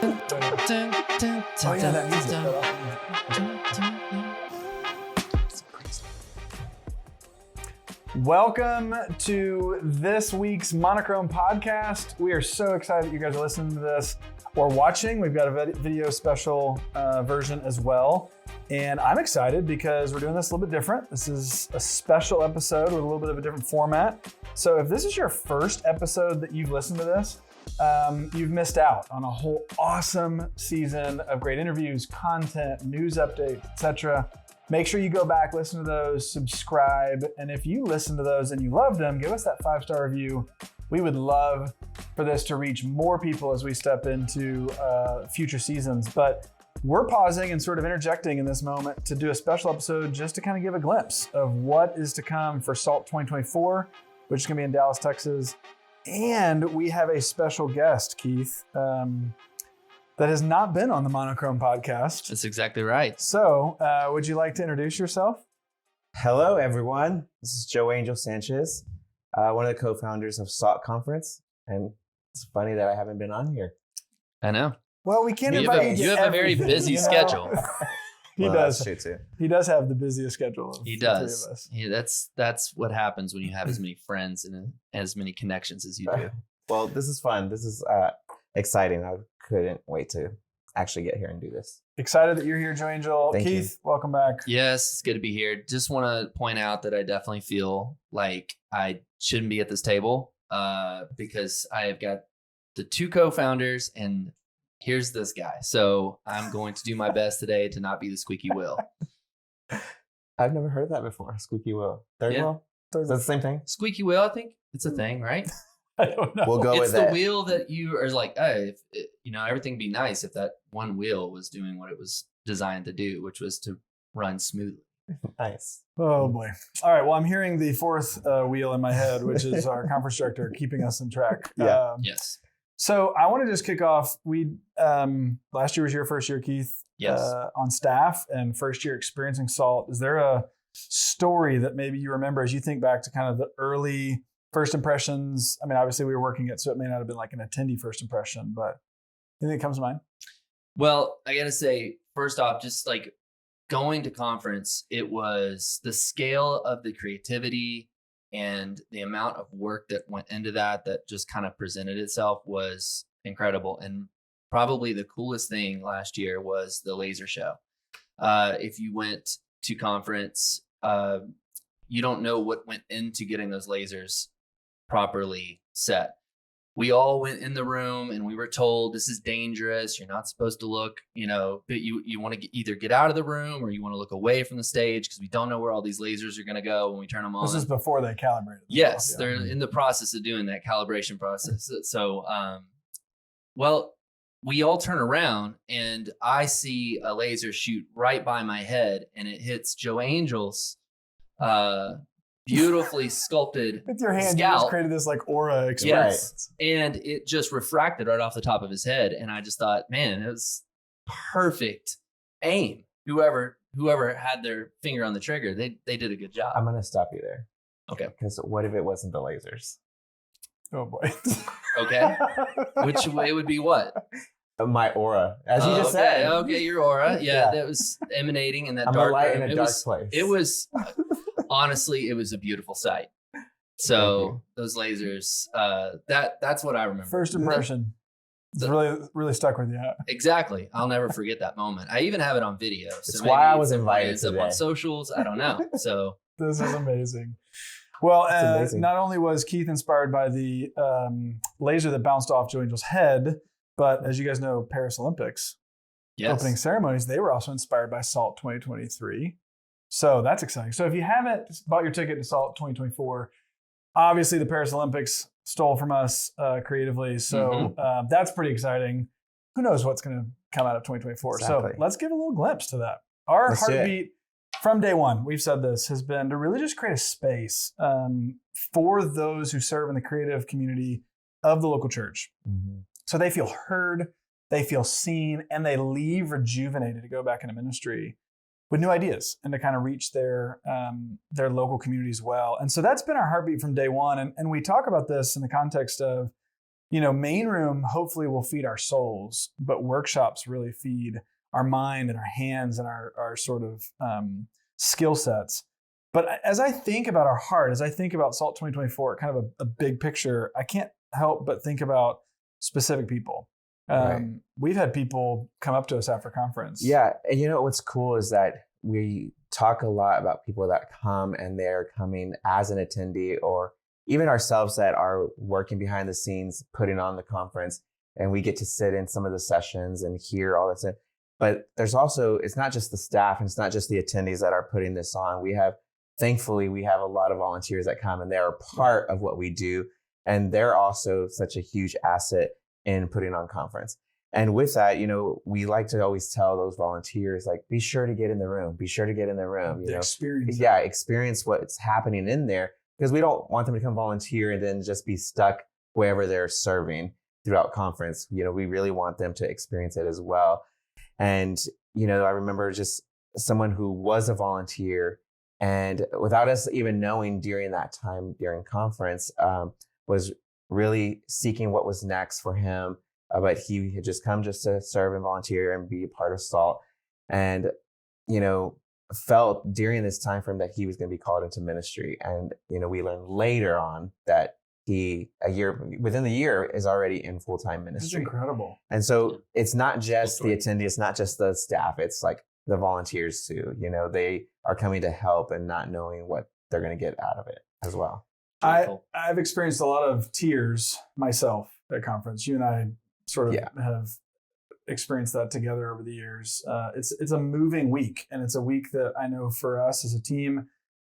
Oh yeah, that music. Welcome to this week's Monochrome Podcast. We are so excited that you guys are listening to this or watching. We've got a video special version as well. And I'm excited because we're doing this a little bit different. This is a special episode with a little bit of a different format. So if this is your first episode that you've listened to this, you've missed out on a whole awesome season of great interviews, content, news updates, etc. Make sure you go back, listen to those, subscribe. And if you listen to those and you loved them, give us that 5-star review. We would love for this to reach more people as we step into future seasons. But we're pausing and sort of interjecting in this moment to do a special episode just to kind of give a glimpse of what is to come for SALT 2024, which is going to be in Dallas, Texas. And we have a special guest, Keith, that has not been on the Monochrome Podcast. That's exactly right. So would you like to introduce yourself? Hello, everyone. This is Joe Angel Sanchez, one of the co-founders of SALT Conference. And it's funny that I haven't been on here. I know. Well, we can't You invite have a very busy schedule. He Well, does. That's true too. He does have the busiest schedule of He the three does. of us. Yeah, that's what happens when you have as many friends and as many connections as you do. Well, this is fun. This is exciting. I couldn't wait to actually get here and do this. Excited that you're here, Joe Angel. Thank you. Keith, welcome back. Yes, it's good to be here. Just want to point out that I definitely feel like I shouldn't be at this table because I have got the two co-founders and here's this guy. So I'm going to do my best today to not be the squeaky wheel. I've never heard that before. Squeaky wheel. Third Yeah. wheel? Is that the same thing? Squeaky wheel, I think it's a thing, right? I don't know. We'll go It's with the that. wheel that you are like, hey, everything would be nice if that one wheel was doing what it was designed to do, which was to run smoothly. Nice. Oh boy. All right. Well, I'm hearing the fourth wheel in my head, which is our conference director keeping us in track. Yeah. Yes. So I want to just kick off. We last year was your first year, Keith, Yes. on staff and first year experiencing SALT. Is there a story that maybe you remember as you think back to kind of the early first impressions? I mean, obviously we were working it, so it may not have been like an attendee first impression, but anything that comes to mind? Well, I got to say, first off, just like going to conference, it was the scale of the creativity and the amount of work that went into that just kind of presented itself was incredible. And probably the coolest thing last year was the laser show. If you went to conference, you don't know what went into getting those lasers properly set. We all went in the room and we were told this is dangerous. You're not supposed to look, but you want to either get out of the room or you want to look away from the stage because we don't know where all these lasers are going to go when we turn them on. This is before they calibrated. Yes, Yeah. they're in the process of doing that calibration process. So, we all turn around and I see a laser shoot right by my head and it hits Joe Angel's beautifully sculpted With your hand, you scalp. just created this like aura experience. And it just refracted right off the top of his head. And I just thought, man, it was perfect aim. Whoever had their finger on the trigger, they did a good job. I'm going to stop you there. Okay. Because what if it wasn't the lasers? Oh boy. Okay. Which way would be what? My aura. As you just said. Okay, your aura. Yeah, Yeah. that was emanating in that I'm dark a light room. in a It dark was, place. It was, honestly, it was a beautiful sight. Thank So you. those lasers, that's what I remember. First impression. It's really stuck with you. Exactly. I'll never forget that moment. I even have it on video. That's So why maybe I was it invited ends up today. on socials. I don't know. So This is amazing. Well, amazing. not only was Keith inspired by the laser that bounced off Joe Angel's head, but as you guys know, Paris Olympics yes. opening ceremonies, they were also inspired by SALT 2023. So that's exciting. So if you haven't bought your ticket to SALT 2024, obviously the Paris Olympics stole from us creatively. So that's pretty exciting. Who knows what's going to come out of 2024. Exactly. So let's give a little glimpse to that. Our Let's do it. heartbeat from day one, we've said this, has been to really just create a space for those who serve in the creative community of the local church. Mm-hmm. So they feel heard, they feel seen, and they leave rejuvenated to go back into ministry with new ideas and to kind of reach their local community as well. And so that's been our heartbeat from day one. And we talk about this in the context of, main room hopefully will feed our souls, but workshops really feed our mind and our hands and our sort of skill sets. But as I think about our heart, as I think about SALT 2024, kind of a big picture, I can't help but think about specific people. We've had people come up to us after conference. Yeah. And what's cool is that we talk a lot about people that come and they're coming as an attendee, or even ourselves that are working behind the scenes, putting on the conference, and we get to sit in some of the sessions and hear all this. But there's also, it's not just the staff and it's not just the attendees that are putting this on. Thankfully, we have a lot of volunteers that come and they're a part of what we do. And they're also such a huge asset in putting on conference. And with that, we like to always tell those volunteers, like, be sure to get in the room, experience what's happening in there, because we don't want them to come volunteer and then just be stuck wherever they're serving throughout conference. We really want them to experience it as well. And, I remember just someone who was a volunteer, and without us even knowing during that time during conference, was really seeking what was next for him. But he had just come just to serve and volunteer and be a part of SALT, and, felt during this time frame that he was going to be called into ministry. And, we learned later on that within the year is already in full-time ministry. This is incredible. And so it's not just the attendee, it's not just the staff, it's like the volunteers too. They are coming to help and not knowing what they're going to get out of it as well. I've experienced a lot of tears myself at conference. You and I sort of have experienced that together over the years. It's a moving week, and it's a week that I know for us as a team,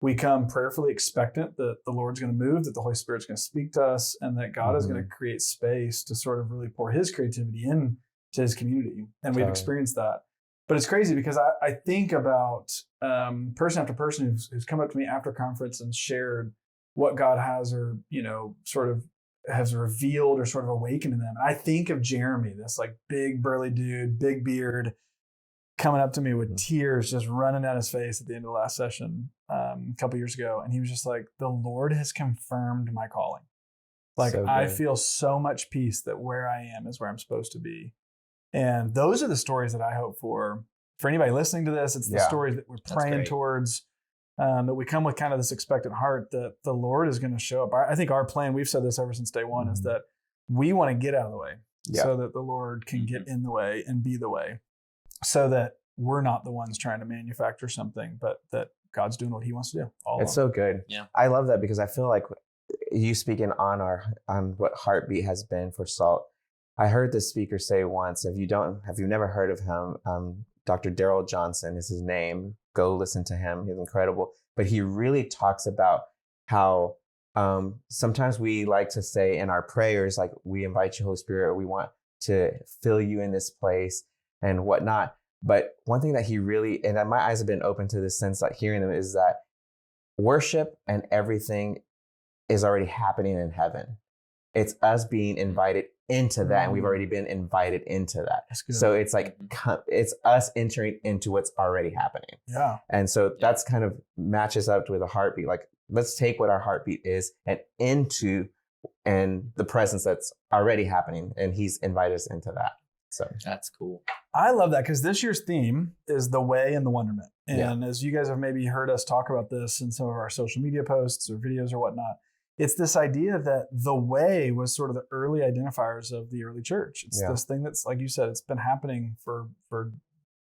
we come prayerfully expectant that the Lord's going to move, that the Holy Spirit's going to speak to us, and that God is going to create space to sort of really pour his creativity into his community. And we've experienced that. But it's crazy because I think about person after person who's come up to me after conference and shared what God has, or, sort of has revealed or sort of awakened in them. I think of Jeremy, this like big burly dude, big beard, coming up to me with tears just running down his face at the end of the last session a couple years ago. And he was just like, the Lord has confirmed my calling. Like, so I feel so much peace that where I am is where I'm supposed to be. And those are the stories that I hope for anybody listening to this. It's the stories that we're praying towards, that we come with kind of this expectant heart that the Lord is going to show up. I think our plan, we've said this ever since day one, is that we want to get out of the way so that the Lord can get in the way and be the way, so that we're not the ones trying to manufacture something, but that God's doing what he wants to do. It's so good. Yeah. I love that, because I feel like you speaking on what Heartbeat has been for SALT. I heard this speaker say once, if you've never heard of him, Dr. Darrell Johnson is his name. Go listen to him. He's incredible. But he really talks about how sometimes we like to say in our prayers, like, we invite you, Holy Spirit, or we want to fill you in this place and whatnot. But one thing that he really, and my eyes have been open to this since like hearing him, is that worship and everything is already happening in heaven. It's us being invited into that, and we've already been invited into that. So it's like, it's us entering into what's already happening. Yeah. And so that's kind of matches up with a heartbeat. Like, let's take what our heartbeat is and the presence that's already happening, and he's invited us into that. So that's cool. I love that, because this year's theme is the way and the wonderment. And as you guys have maybe heard us talk about this in some of our social media posts or videos or whatnot, it's this idea that the way was sort of the early identifiers of the early church. It's this thing that's, like you said, it's been happening for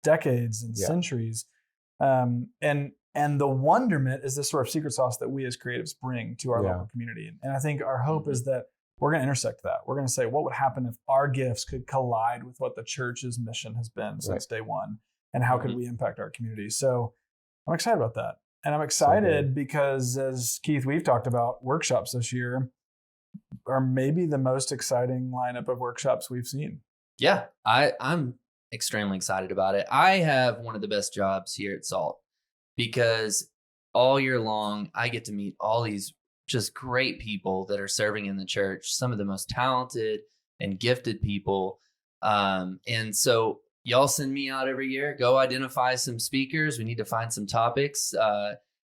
decades and centuries. And the wonderment is this sort of secret sauce that we as creatives bring to our local community. And I think our hope is that we're going to intersect that. We're going to say, what would happen if our gifts could collide with what the church's mission has been since day one? And how could we impact our community? So I'm excited about that. And I'm excited because, as Keith, we've talked about, workshops this year are maybe the most exciting lineup of workshops we've seen. Yeah, I'm extremely excited about it. I have one of the best jobs here at SALT, because all year long, I get to meet all these just great people that are serving in the church, some of the most talented and gifted people. And so y'all send me out every year, go identify some speakers. We need to find some topics.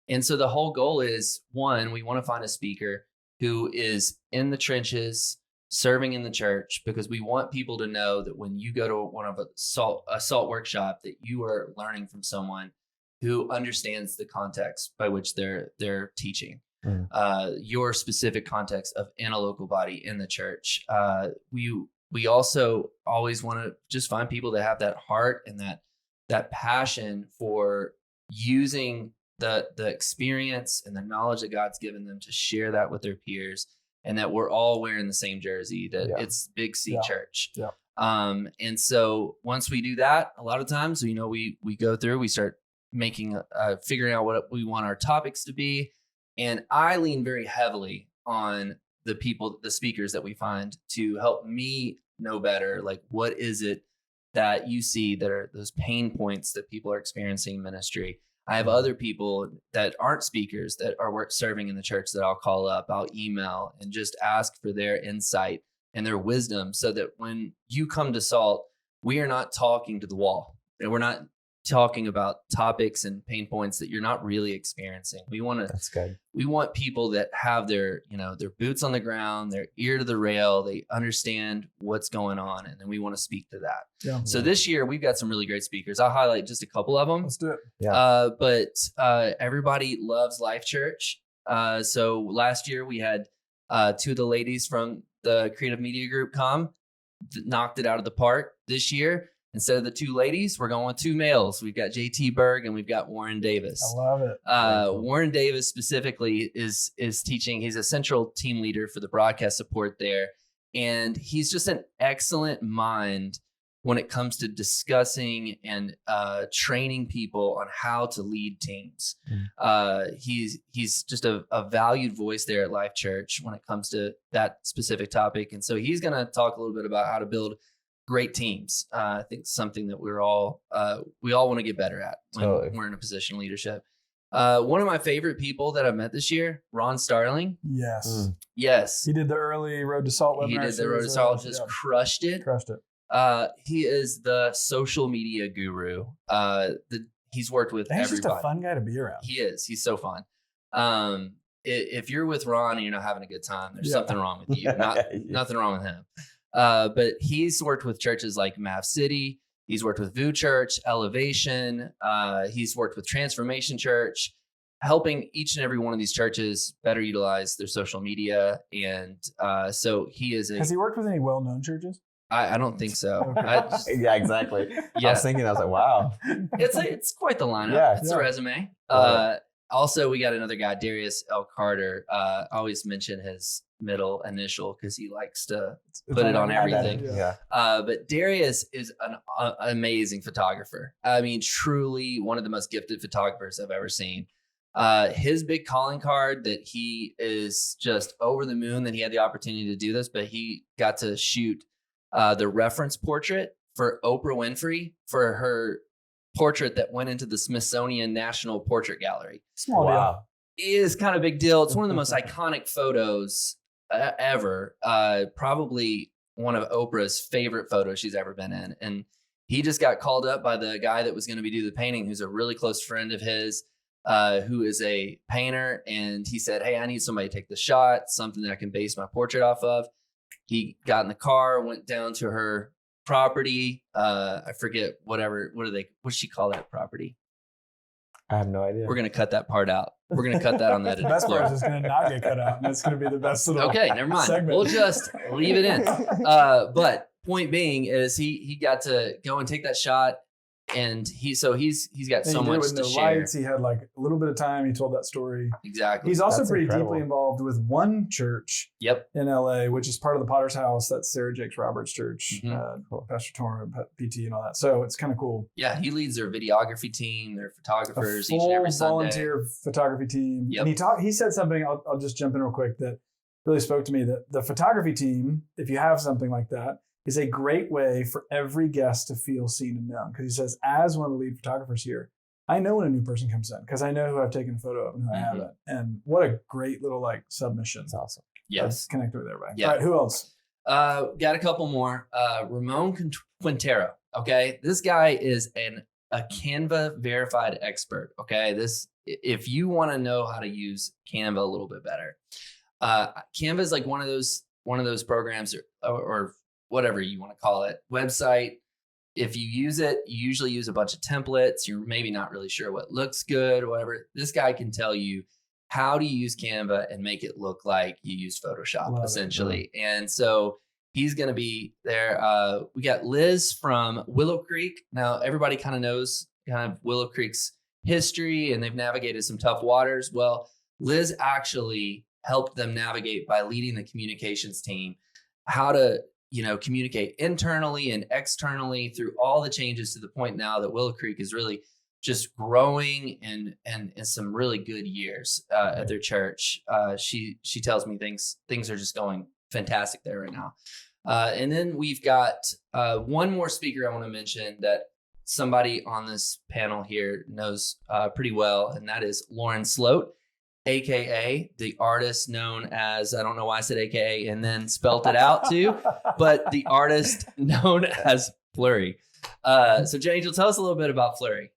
And so the whole goal is, one, we want to find a speaker who is in the trenches, serving in the church, because we want people to know that when you go to one of a SALT workshop, that you are learning from someone who understands the context by which they're teaching. Your specific context of in a local body in the church. We also always want to just find people that have that heart and that passion for using the experience and the knowledge that God's given them to share that with their peers, and that we're all wearing the same jersey, that it's Big C Church. Yeah. And so once we do that, a lot of times, we go through, we start making, figuring out what we want our topics to be. And I lean very heavily on the speakers that we find to help me know better. Like, what is it that you see that are those pain points that people are experiencing in ministry? I have other people that aren't speakers that are serving in the church that I'll call up, I'll email and just ask for their insight and their wisdom, so that when you come to SALT, we are not talking to the wall, and we're not talking about topics and pain points that you're not really experiencing. That's good. We want people that have their boots on the ground, their ear to the rail, they understand what's going on, and then we want to speak to that. Yeah. So this year we've got some really great speakers. I'll highlight just a couple of them. Let's do it. Yeah. But everybody loves Life Church. So last year we had two of the ladies from the Creative Media Group knocked it out of the park. This year, instead of the two ladies, we're going with two males. We've got JT Berg and we've got Warren Davis. I love it. Warren Davis specifically is teaching. He's a central team leader for the broadcast support there. And he's just an excellent mind when it comes to discussing and training people on how to lead teams. He's just a valued voice there at Life Church when it comes to that specific topic. And so he's going to talk a little bit about how to build great teams. I think something that we all want to get better at when we're in a position of leadership. One of my favorite people that I've met this year, Ron Starling. Yes. Yes. He did the early Road to SALT webinar. He did the Road to SALT, crushed it. He is the social media guru. He's worked with everybody. He's just a fun guy to be around. He is. He's so fun. If you're with Ron and you're not having a good time, there's something wrong with you. Nothing wrong with him. But he's worked with churches like Mav City. He's worked with VU Church, Elevation. He's worked with Transformation Church, helping each and every one of these churches better utilize their social media. And so he is Has he worked with any well-known churches? I don't think so. Yeah, exactly. Yeah. I was like, wow. It's quite the lineup. Yeah, it's a resume. Also, we got another guy, Darius L. Carter. I always mention his middle initial because he likes to put it on everything. But Darius is an amazing photographer. I mean, truly one of the most gifted photographers I've ever seen. His big calling card that he is just over the moon that he had the opportunity to do this, but he got to shoot the reference portrait for Oprah Winfrey for her portrait that went into the Smithsonian National Portrait Gallery. Small deal. It is kind of a big deal. It's one of the most iconic photos ever. Probably one of Oprah's favorite photos she's ever been in. And he just got called up by the guy that was going to be doing the painting, who's a really close friend of his, who is a painter. And he said, hey, I need somebody to take the shot, something that I can base my portrait off of. He got in the car, went down to her property. I forget what does she call that property? I have no idea. We're going to cut that part out. We're going to cut that on that. The best part is going to not get cut out. And it's going to be the best little Okay, never mind. segment. We'll just leave it in. But point being is he got to go and take that shot. And he's got so much to share. Lights, he had like a little bit of time. He told that story. Exactly. He's also pretty deeply involved with one church in LA, which is part of the Potter's House. That's Sarah Jakes Roberts' church, Pastor Torrin, PT and all that. So it's kind of cool. Yeah, he leads their videography team, their photographers each and every Sunday. Volunteer photography team. Yep. And he said something, I'll just jump in real quick, that really spoke to me, that the photography team, if you have something like that, is a great way for every guest to feel seen and known. Because he says, as one of the lead photographers here, I know when a new person comes in because I know who I've taken a photo of and who I haven't. And what a great little submission. It's awesome. Yes. Connect with everybody. Yeah. All right, who else? Got a couple more. Ramon Quintero. Okay. This guy is a Canva verified expert. Okay. If you want to know how to use Canva a little bit better, Canva is like one of those one of those programs or whatever you want to call it, website. If you use it, you usually use a bunch of templates. You're maybe not really sure what looks good or whatever. This guy can tell you how to use Canva and make it look like you use Photoshop, essentially. And so he's going to be there. We got Liz from Willow Creek. Now, everybody kind of knows kind of Willow Creek's history, and they've navigated some tough waters. Well, Liz actually helped them navigate by leading the communications team, how to communicate internally and externally through all the changes to the point now that Willow Creek is really just growing and in some really good years at their church. She tells me things are just going fantastic there right now. And then we've got one more speaker I want to mention that somebody on this panel here knows pretty well, and that is Lauren Sloat, AKA the artist known as, I don't know why I said AKA and then spelt it out too, but the artist known as Flurry. So Jen Angel, tell us a little bit about Flurry.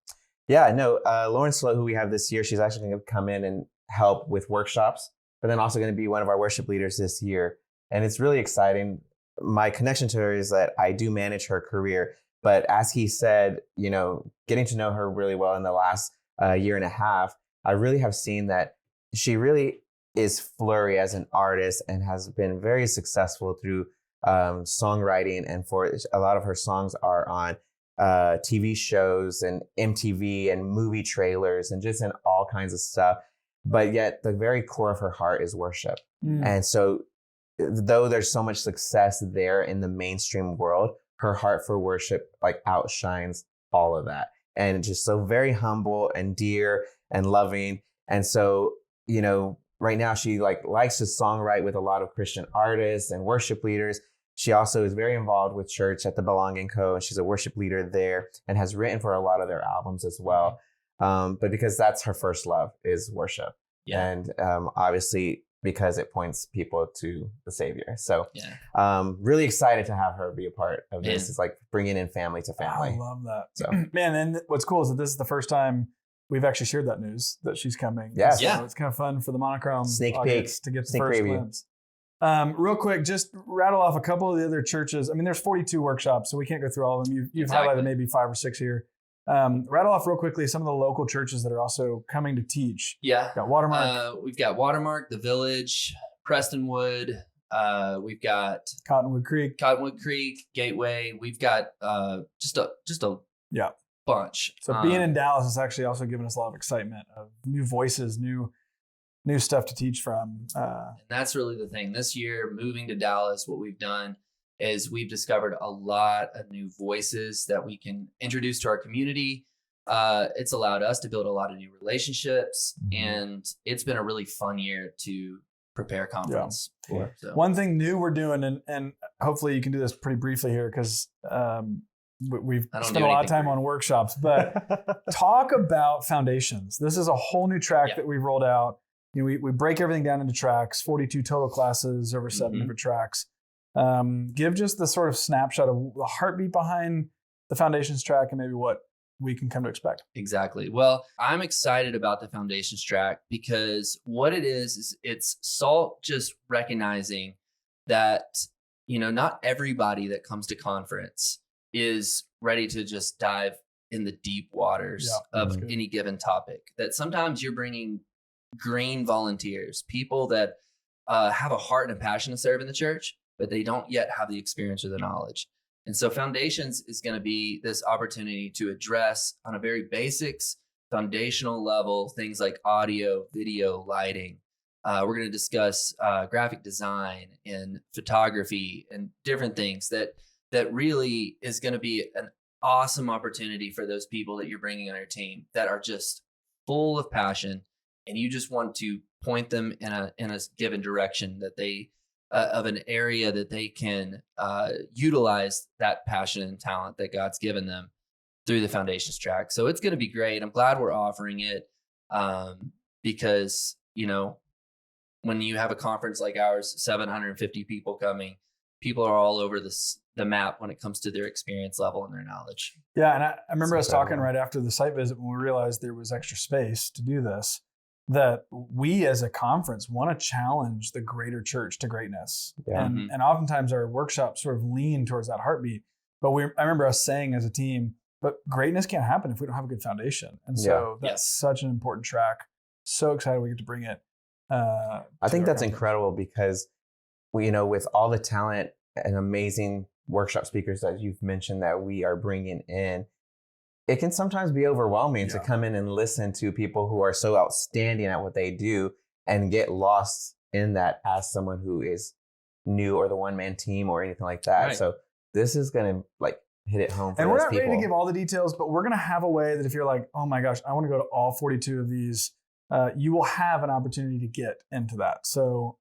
Yeah, no, Lauren Sloat, who we have this year, she's actually going to come in and help with workshops, but then also going to be one of our worship leaders this year. And it's really exciting. My connection to her is that I do manage her career, but as he said, getting to know her really well in the last year and a half, I really have seen that she really is Flurry as an artist and has been very successful through songwriting. And for a lot of her songs are on TV shows and MTV and movie trailers and just in all kinds of stuff. But yet the very core of her heart is worship. And so though there's so much success there in the mainstream world, her heart for worship outshines all of that. And just so very humble and dear and loving. And so, right now she likes to songwrite with a lot of Christian artists and worship leaders. She also is very involved with church at the Belong & Co. And she's a worship leader there and has written for a lot of their albums as well. But because that's her first love is worship. Yeah. And obviously because it points people to the Savior. So really excited to have her be a part of this. It's like bringing in family to family. I love that. So man, and what's cool is that this is the first time we've actually shared that news that she's coming. Yes. So it's kind of fun for the Monochrome sneak peek to get the sneak first preview. glimpse. Real quick, just rattle off a couple of the other churches. I mean, there's 42 workshops, so we can't go through all of them. You've highlighted maybe 5 or 6 here. Rattle off real quickly some of the local churches that are also coming to teach. Yeah. We've got Watermark. We've got Watermark, The Village, Prestonwood. We've got Cottonwood Creek, Gateway. We've got just a bunch. So being in Dallas has actually also given us a lot of excitement of new voices, new stuff to teach from. And that's really the thing. This year, moving to Dallas, what we've done is we've discovered a lot of new voices that we can introduce to our community. It's allowed us to build a lot of new relationships, and it's been a really fun year to prepare conference for. So. One thing new we're doing, and hopefully you can do this pretty briefly here because we've spent a lot of time on workshops, but talk about foundations. This is a whole new track that we've rolled out. We break everything down into tracks, 42 total classes over 7 different tracks. Give just the sort of snapshot of the heartbeat behind the foundations track and maybe what we can come to expect. Exactly. Well, I'm excited about the foundations track because what it is it's SALT just recognizing that, not everybody that comes to conference is ready to just dive in the deep waters of any given topic. That sometimes you're bringing green volunteers, people that have a heart and a passion to serve in the church, but they don't yet have the experience or the knowledge. And so Foundations is going to be this opportunity to address on a very basics, foundational level, things like audio, video, lighting. We're going to discuss graphic design and photography and different things that really is going to be an awesome opportunity for those people that you're bringing on your team that are just full of passion, and you just want to point them in a given direction that they of an area that they can utilize that passion and talent that God's given them through the Foundations track. So it's going to be great. I'm glad we're offering it because, when you have a conference like ours, 750 people coming, people are all over the map when it comes to their experience level and their knowledge. Yeah. And I remember us talking right after the site visit when we realized there was extra space to do this. that we as a conference want to challenge the greater church to greatness. Yeah. And oftentimes our workshops sort of lean towards that heartbeat. But I remember us saying as a team, but greatness can't happen if we don't have a good foundation. And so that's such an important track. So excited we get to bring it. I think that's incredible because, with all the talent and amazing workshop speakers that you've mentioned that we are bringing in, it can sometimes be overwhelming to come in and listen to people who are so outstanding at what they do and get lost in that as someone who is new or the one-man team or anything like that. Right. So this is going to hit it home for and those we're not people. ready to give all the details, but we're going to have a way that if you're like, oh my gosh, I want to go to all 42 of these, you will have an opportunity to get into that. So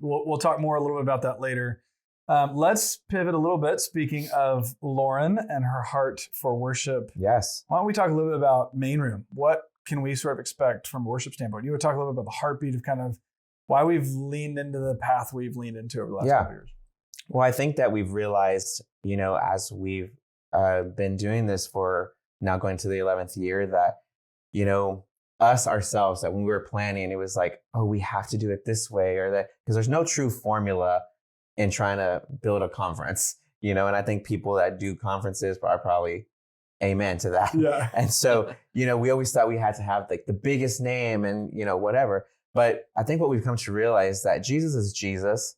we'll talk more a little bit about that later. Let's pivot a little bit. Speaking of Lauren and her heart for worship. Yes. Why don't we talk a little bit about Main Room? What can we sort of expect from a worship standpoint? You would talk a little bit about the heartbeat of kind of why we've leaned into the path we've leaned into over the last couple of years. Well, I think that we've realized, as we've been doing this for now going to the 11th year, that, us ourselves, that when we were planning, it was like, oh, we have to do it this way or that, because there's no true formula in trying to build a conference, and I think people that do conferences are probably amen to that. Yeah. And so, we always thought we had to have the biggest name and, whatever. But I think what we've come to realize that Jesus is Jesus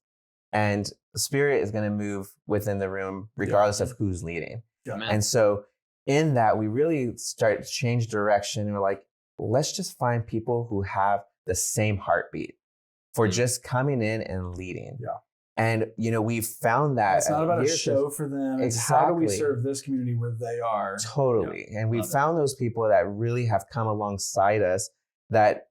and the Spirit is going to move within the room regardless of who's leading. Yeah. And so in that, we really start to change direction and we're like, let's just find people who have the same heartbeat for just coming in and leading. Yeah. And, we've found that. It's not about a show for them. It's how do we serve this community where they are. Totally. Yeah. And we found those people that really have come alongside us, that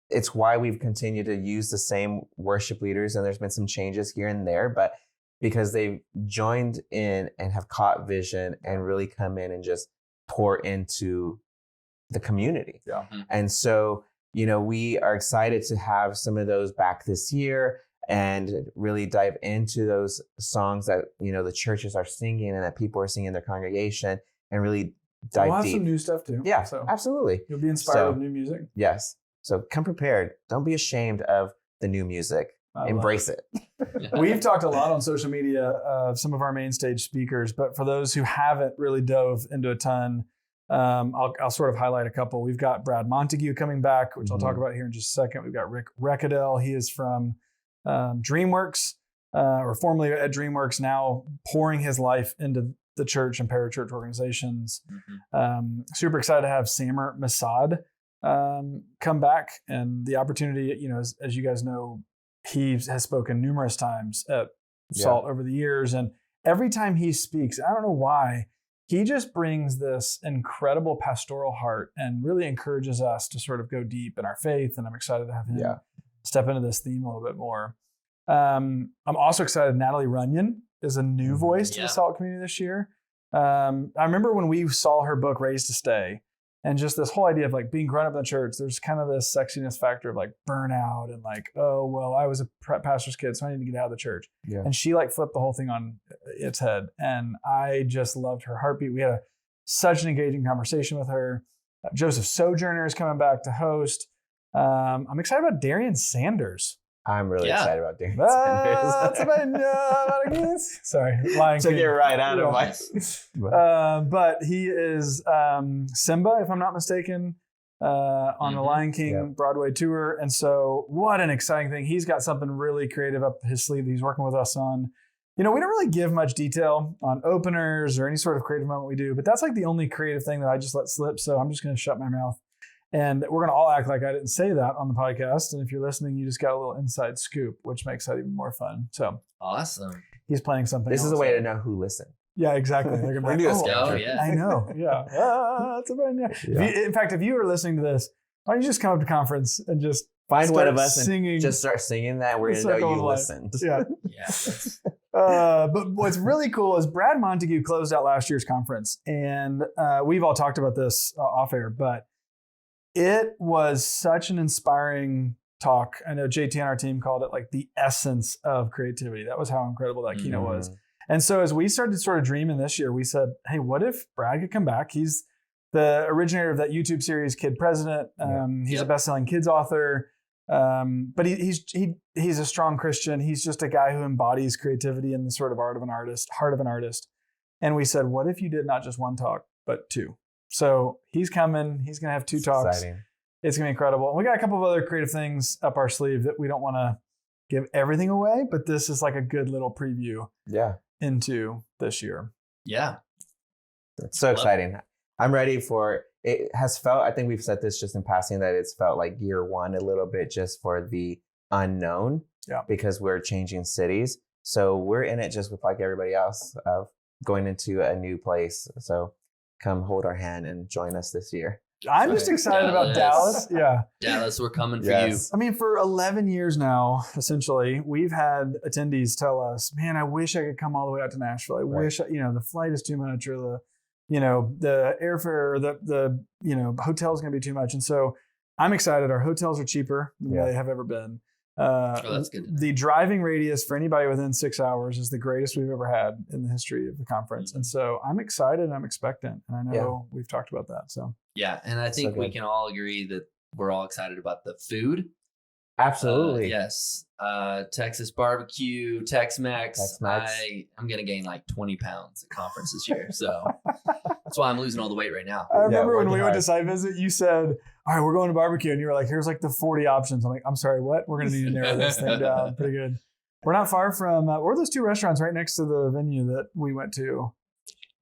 it's why we've continued to use the same worship leaders. And there's been some changes here and there, but because they've joined in and have caught vision and really come in and just pour into the community. Yeah. And so, we are excited to have some of those back this year and really dive into those songs that, the churches are singing and that people are singing in their congregation and really dive we'll have deep. Some new stuff too. Yeah, so absolutely. You'll be inspired with new music. Yes. So come prepared. Don't be ashamed of the new music. Embrace it. We've talked a lot on social media of some of our main stage speakers, but for those who haven't really dove into a ton, I'll sort of highlight a couple. We've got Brad Montague coming back, which I'll talk about here in just a second. We've got Rick Reckadell. He is from DreamWorks, or formerly at DreamWorks, now pouring his life into the church and parachurch organizations. Super excited to have Samer Masad come back, and the opportunity, as you guys know, he has spoken numerous times at SALT over the years. And every time he speaks, I don't know why, he just brings this incredible pastoral heart and really encourages us to sort of go deep in our faith. And I'm excited to have him step into this theme a little bit more. I'm also excited. Natalie Runyon is a new voice to the SALT community this year. I remember when we saw her book, Raised to Stay, and just this whole idea of being grown up in the church, there's kind of this sexiness factor of burnout and oh, well, I was a pastor's kid, so I need to get out of the church. Yeah. And she flipped the whole thing on its head. And I just loved her heartbeat. We had such an engaging conversation with her. Joseph Sojourner is coming back to host. I'm excited about Darian Sanders. I'm really excited about Darian Sanders. Sorry, lying. Took it right out of my. But he is Simba, if I'm not mistaken, on the Lion King Broadway tour. And so, what an exciting thing! He's got something really creative up his sleeve that he's working with us on. We don't really give much detail on openers or any sort of creative moment we do, but that's the only creative thing that I just let slip. So I'm just going to shut my mouth. And we're going to all act like I didn't say that on the podcast. And if you're listening, you just got a little inside scoop, which makes that even more fun. So awesome. He's playing something. This is a way to know who listened. Yeah, exactly. They're going to be I know. Yeah. That's a bad in fact, if you are listening to this, why don't you just come up to conference and just find one of us singing, and just start singing that. We're going to know you listened. Yeah. But what's really cool is Brad Montague closed out last year's conference. And we've all talked about this off air, but it was such an inspiring talk. I know JT on our team called it the essence of creativity. That was how incredible that keynote was. And so as we started sort of dreaming this year, we said, hey, what if Brad could come back? He's the originator of that YouTube series, Kid President. He's a best-selling kids author. But he's a strong Christian. He's just a guy who embodies creativity and the sort of heart of an artist. And we said, what if you did not just one talk, but two? So he's coming. He's going to have two talks. Exciting. It's going to be incredible. And we got a couple of other creative things up our sleeve that we don't want to give everything away, but this is like a good little preview into this year. Yeah. It's so exciting. I'm ready for it. Has felt, I think we've said this just in passing, that it's felt like year one a little bit just for the unknown because we're changing cities. So we're in it just with like everybody else of going into a new place. So come hold our hand and join us this year. I'm just excited about Dallas. Yeah. Dallas, we're coming for you. I mean, for 11 years now, essentially, we've had attendees tell us, man, I wish I could come all the way out to Nashville. I wish, the flight is too much, or the airfare, or the hotel is going to be too much. And so I'm excited. Our hotels are cheaper than they have ever been. That's good. The driving radius for anybody within 6 hours is the greatest we've ever had in the history of the conference. And so I'm excited and I'm expectant. And I know we've talked about that. So yeah. And I think we can all agree that we're all excited about the food. Absolutely. Yes. Texas barbecue, Tex-Mex. I'm going to gain like 20 pounds at conference this year. So that's why I'm losing all the weight right now. I remember when we went to site visit, you said, all right, we're going to barbecue. And you were like, here's like the 40 options. I'm like, I'm sorry, what? We're going to need to narrow this thing down. Pretty good. We're not far from, what were those two restaurants right next to the venue that we went to?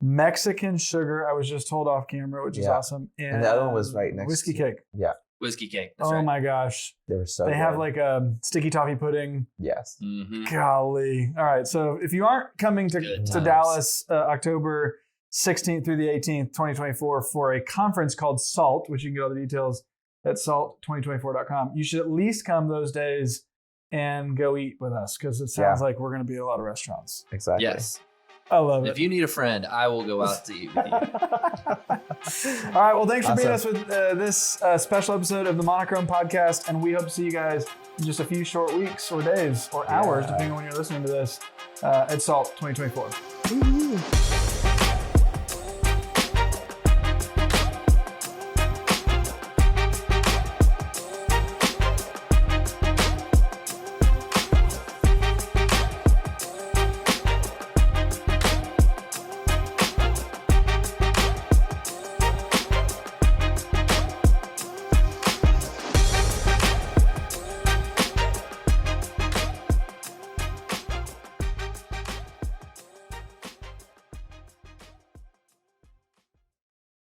Mexican Sugar, I was just told off camera, which is awesome. And the other one was right next Whiskey to Cake. Yeah. Whiskey Cake. That's right. My gosh. They were so They good. have like a sticky toffee pudding. Yes. Mm-hmm. Golly. All right. So if you aren't coming to Dallas October 16th through the 18th, 2024 for a conference called SALT, which you can get all the details at salt2024.com, you should at least come those days and go eat with us, because it sounds like we're going to be at a lot of restaurants. Exactly. Yes. I love it. If you need a friend, I will go out to eat with you. All right. Well, thanks for being us with this special episode of the Monochrome Podcast. And we hope to see you guys in just a few short weeks or days or hours, depending on when you're listening to this, at SALT 2024.